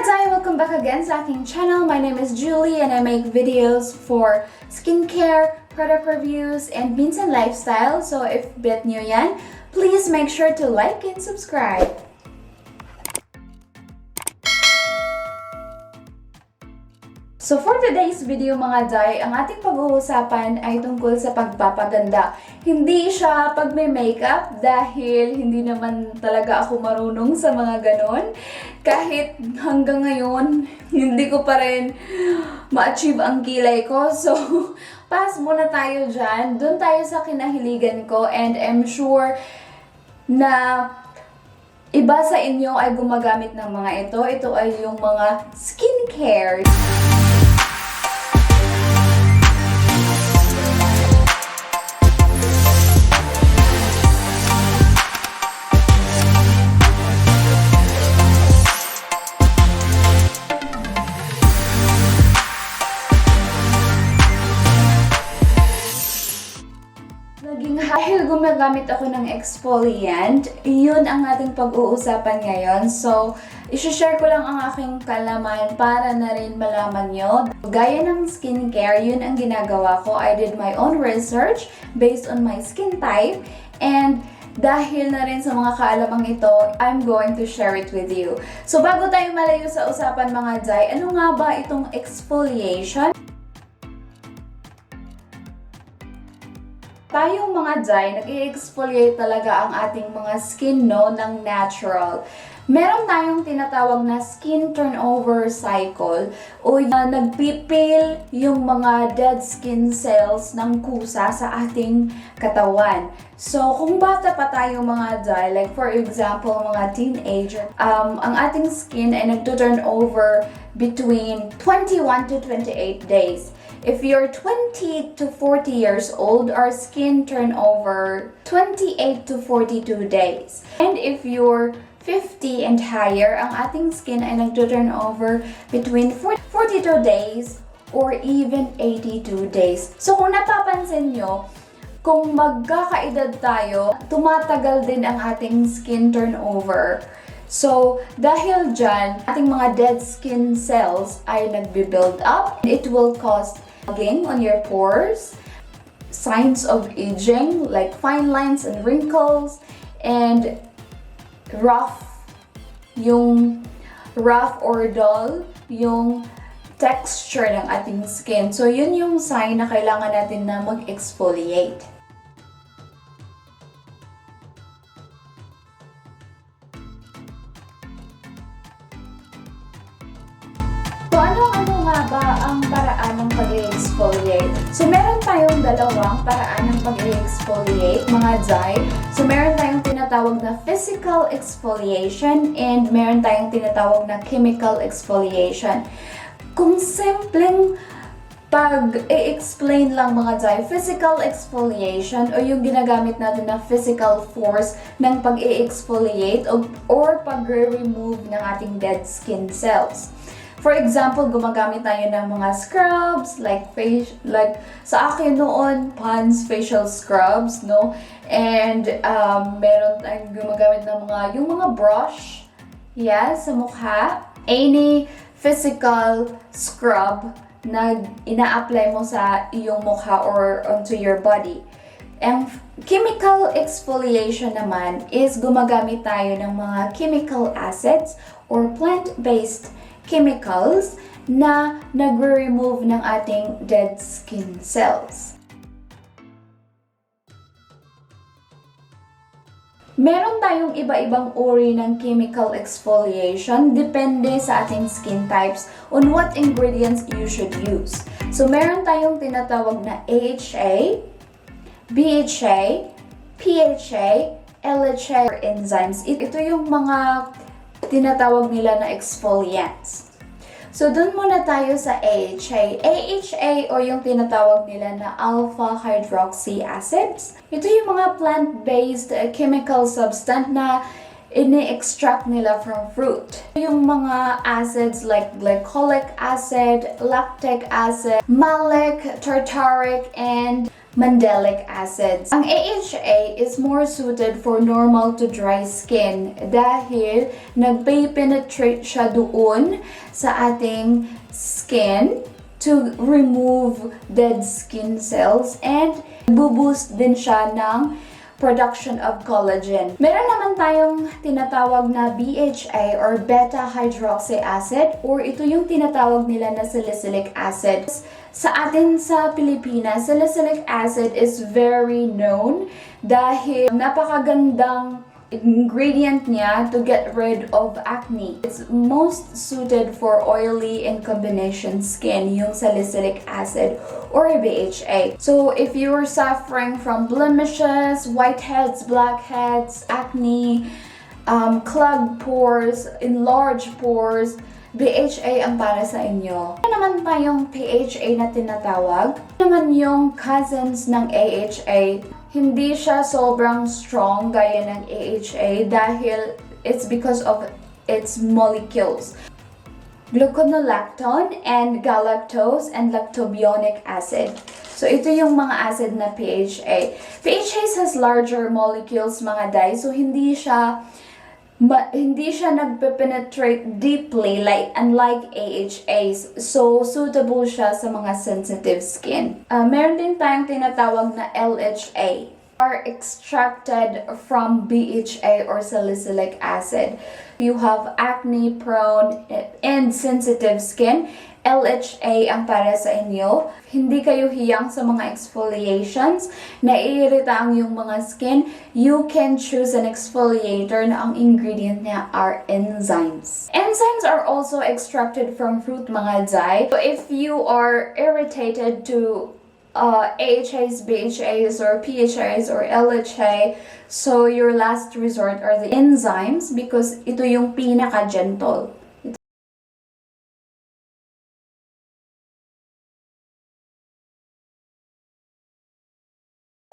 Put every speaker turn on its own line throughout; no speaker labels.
Dzai! Welcome back again sa aking channel. My name is Julie and I make videos for skincare, product reviews, and minsan lifestyle. So if bet nyo yan, please make sure to like and subscribe. So for today's video mga Dzai, ang ating pag-uusapan ay tungkol sa pagpapaganda. Hindi siya pagme-makeup dahil hindi naman talaga ako marunong sa mga ganon. Kahit hanggang ngayon, hindi ko pa rin ma-achieve ang kilay ko. So, pass muna tayo dyan. Doon tayo sa kinahiligan ko and I'm sure na iba sa inyo ay gumagamit ng mga ito. Ito ay yung mga skincare. Dahil gumagamit ako ng exfoliant, yun ang ating pag-uusapan ngayon. So, isi-share ko lang ang aking kalaman para na rin malaman nyo. Gaya ng skincare, yun ang ginagawa ko. I did my own research based on my skin type. And dahil na rin sa mga kaalamang ito, I'm going to share it with you. So, bago tayo malayo sa usapan mga Dzai, ano nga ba itong exfoliation? Tayong mga Dzai, nag-i-exfoliate talaga ang ating mga skin, no, ng natural. Meron tayong tinatawag na skin turnover cycle o nagpipil yung mga dead skin cells ng kusa sa ating katawan. So, kung bata pa tayo mga Dzai, like for example, mga teenager, ang ating skin ay nagto-turn over between 21 to 28 days. If you're 20 to 40 years old, our skin turnover 28 to 42 days. And if you're 50 and higher, ang ating skin ay nagto-turn over between 42 days or even 82 days. So kung napapansin nyo, kung magkakaedad tayo, tumatagal din ang ating skin turnover. So, dahil dyan, ating mga dead skin cells ay nagbe-build up. It will cause clogging on your pores, signs of aging like fine lines and wrinkles, and rough or dull yung texture ng ating skin. So, yun yung sign na kailangan natin na mag-exfoliate. So, ano nga ba ang paraan ng pag-exfoliate? So, meron tayong dalawang paraan ng pag-exfoliate, mga Dzai. So, meron tayong tinatawag na physical exfoliation and meron tayong tinatawag na chemical exfoliation. Kung simpleng pag-explain lang mga Dzai, physical exfoliation o yung ginagamit natin na physical force ng pag-exfoliate or pag-remove ng ating dead skin cells. For example, gumagamit tayo ng mga scrubs, like sa akin noon, Pond's facial scrubs, no? And meron tayong gumagamit ng yung mga brush, yeah, sa mukha. Any physical scrub na ina-apply mo sa iyong mukha or onto your body. And chemical exfoliation naman is gumagamit tayo ng mga chemical acids or plant-based chemicals na nagre-remove ng ating dead skin cells. Meron tayong iba-ibang uri ng chemical exfoliation depende sa ating skin types on what ingredients you should use. So meron tayong tinatawag na AHA, BHA, PHA, LHA or enzymes. Ito yung mga tinatawag nila na exfoliants. So, dun muna tayo sa AHA. AHA o yung tinatawag nila na alpha hydroxy acids. Ito yung mga plant-based chemical substance na ini-extract nila from fruit. Yung mga acids like glycolic acid, lactic acid, malic, tartaric, and mandelic acids. Ang AHA is more suited for normal to dry skin dahil nagpe-penetrate siya doon sa ating skin to remove dead skin cells and boost din siya ng production of collagen. Meron naman tayong tinatawag na BHA or beta hydroxy acid or ito yung tinatawag nila na salicylic acid. Sa atin sa Pilipinas, salicylic acid is very known dahil napakagandang ingredient niya to get rid of acne. It's most suited for oily and combination skin, yung salicylic acid or BHA. So if you are suffering from blemishes, whiteheads, blackheads, acne, clogged pores, enlarged pores, BHA ang para sa inyo. Ano naman tayong PHA na tinatawag? Ano naman yung cousins ng AHA? Hindi siya sobrang strong gaya ng AHA dahil it's because of its molecules. Gluconolactone and galactose and lactobionic acid. So ito yung mga acid na PHA. PHA has larger molecules mga day, so hindi siya nagpe-penetrate deeply unlike AHAs. So, suitable siya sa mga sensitive skin. Meron din tayong tinatawag na LHA are extracted from BHA or salicylic acid. You have acne-prone and sensitive skin. LHA ang para sa inyo. Hindi kayo hiyang sa mga exfoliations, naiirita ang yung mga skin, you can choose an exfoliator na ang ingredient niya are enzymes. Enzymes are also extracted from fruit mga dzai. So if you are irritated to AHAs, BHAs, or PHAs, or LHA, so your last resort are the enzymes because ito yung pinaka-gentle.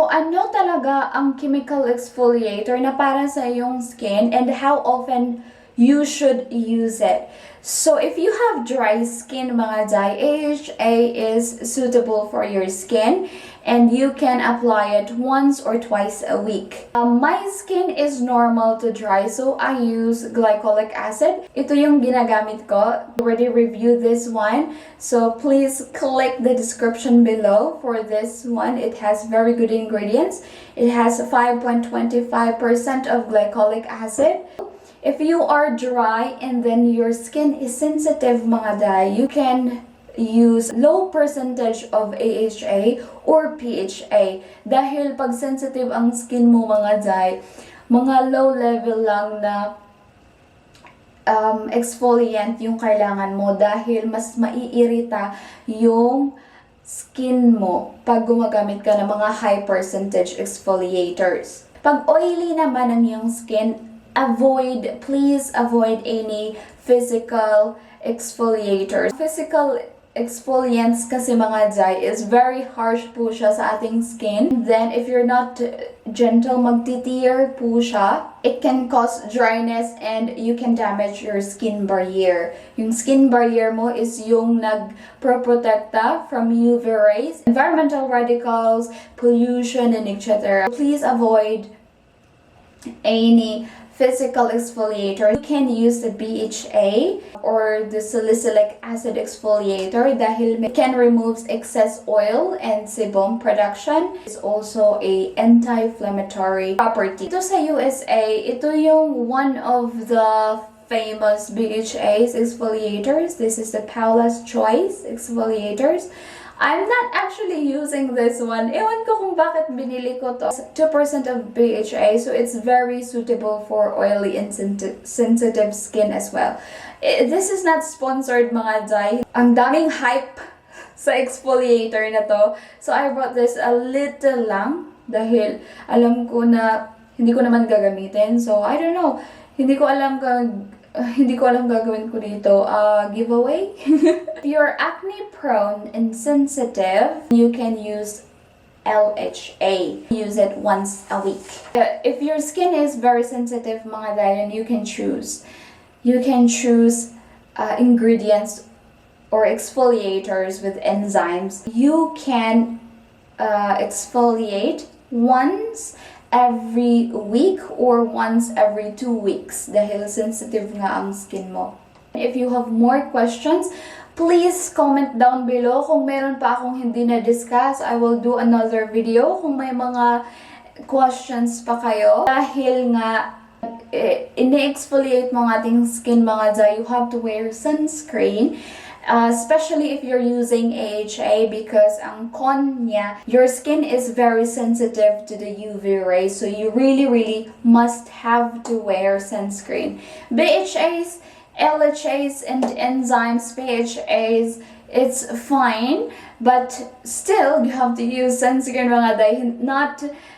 So, ano talaga ang chemical exfoliator na para sa iyong skin and how often you should use it? So, if you have dry skin mga dzai, AHA is suitable for your skin and you can apply it once or twice a week. My skin is normal to dry, so I use glycolic acid. Ito yung ginagamit ko. Already reviewed this one, so please click the description below for this one. It has very good ingredients. It has 5.25% of glycolic acid. If you are dry and then your skin is sensitive mga day, you can use low percentage of AHA or PHA. Dahil pag sensitive ang skin mo mga day, mga low level lang na exfoliant yung kailangan mo dahil mas maiirita yung skin mo pag gumagamit ka ng mga high percentage exfoliators. Pag oily naman ang iyong skin, please avoid any physical exfoliators. Physical exfoliants kasi mga dzai is very harsh po siya sa ating skin. Then if you're not gentle, magtitear po siya. It can cause dryness and you can damage your skin barrier. Yung skin barrier mo is yung nagproprotekta from UV rays, environmental radicals, pollution, and etc. Please avoid any physical exfoliator. You can use the BHA or the salicylic acid exfoliator dahil it can remove excess oil and sebum production. It's also a anti-inflammatory property. Ito sa USA, ito yung one of the famous BHA's exfoliators. This is the Paula's Choice exfoliators. I'm not actually using this one. Ewan ko kung bakit binili ko to. 2% of BHA, so it's very suitable for oily and sensitive skin as well. This is not sponsored mga dzai. Ang daming hype sa exfoliator na to. So I bought this a little lang dahil alam ko na hindi ko naman gagamitin. So I don't know. Hindi ko alam gagawin ko dito. Giveaway? If you're acne prone and sensitive, you can use LHA. Use it once a week. If your skin is very sensitive, mga dayan, you can choose. You can choose ingredients or exfoliators with enzymes. You can exfoliate once every week or once every 2 weeks dahil sensitive nga ang skin mo. If you have more questions, please comment down below. Kung meron pa akong hindi na-discuss, I will do another video kung may mga questions pa kayo. Dahil nga, ini-exfoliate mo ang ating skin mga dzai, you have to wear sunscreen. Especially if you're using AHA because ang con niya, your skin is very sensitive to the UV rays. So you really must have to wear sunscreen. BHAs, LHAs, and enzymes, PHAs, it's fine. But still, you have to use sunscreen mga day.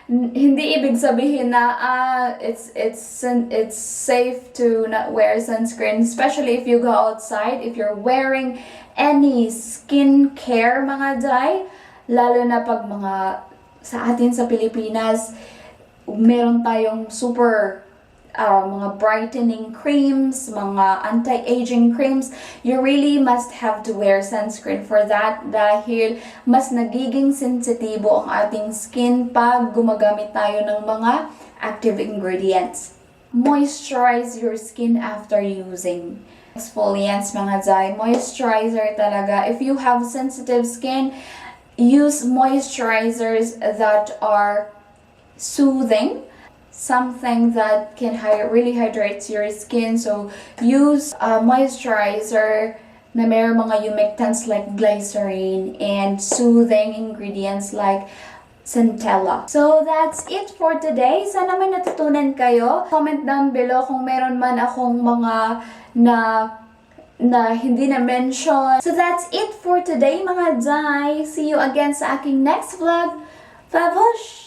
Hindi ibig sabihin na it's safe to not wear sunscreen, especially if you go outside, if you're wearing any skincare mga day, lalo na pag sa atin sa Pilipinas, meron tayong super mga brightening creams, mga anti-aging creams, you really must have to wear sunscreen for that dahil mas nagiging sensitibo ang ating skin pag gumagamit tayo ng mga active ingredients. Moisturize your skin after using exfoliants mga dzai. Moisturizer talaga. If you have sensitive skin, use moisturizers that are soothing, something that can really hydrate your skin. So use a moisturizer na mayroong mga humectants like glycerin and soothing ingredients like centella. So that's it for today. Sana may natutunan kayo. Comment down below kung meron man akong mga na hindi na mention. So that's it for today mga dzai. See you again sa aking next vlog. Babush!